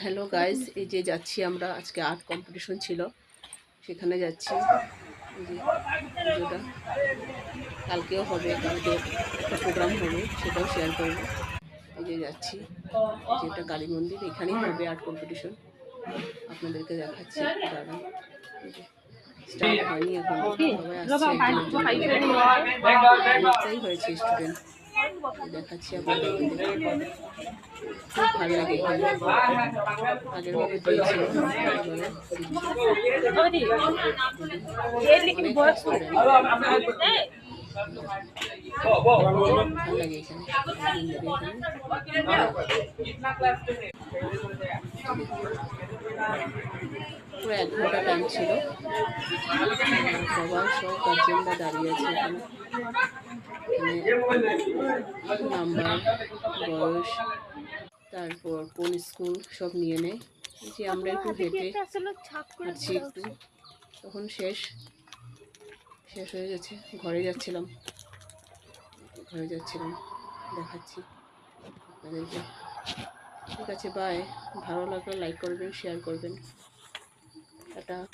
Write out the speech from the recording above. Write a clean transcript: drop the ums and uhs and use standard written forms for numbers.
Hello guys, এই যে যাচ্ছি আমরা। আজকে আর্ট কম্পিটিশন ছিল, সেখানে যাচ্ছি। এই যে পুজোটা কালকেও হবে, কালকে একটা প্রোগ্রাম হবে, সেটাও শেয়ার করব। এই যে যাচ্ছি, এই যে এটা কালী মন্দির, এখানেই হবে আর্ট কম্পিটিশন। আপনাদেরকে দেখাচ্ছি, দাঁড়ান। এই যে স্টার্ট হয়নি এখন, সবাই আসছে একজন একজন করে। অনেকটাই হয়েছে স্টুডেন্ট, দেখাচ্ছি আপনাদেরকে। দেখুন, খুব ভালো লাগে এখানে। আগের বারে দিয়েছিল, এবারে অনেক স্টুডেন্ট, ভালো লাগে এখানে মন্দিরে। এখানে পুরো 1 ঘন্টা টাইম ছিল। সবাই সব গার্জেনরা দাঁড়িয়ে আছে এখানে। এখানে নাম্বার, বয়স, তারপর কোন স্কুল সব নিয়ে নেয়। এই যে আমরা একটু হেঁটে হাঁটছি একটু, তখন শেষ হয়ে গেছে। ঘরে যাচ্ছিলাম, দেখাচ্ছি আপনাদেরকে। ঠিক আছে, বাই। ভালো লাগলে লাইক করবেন, শেয়ার করবেন। টাটা।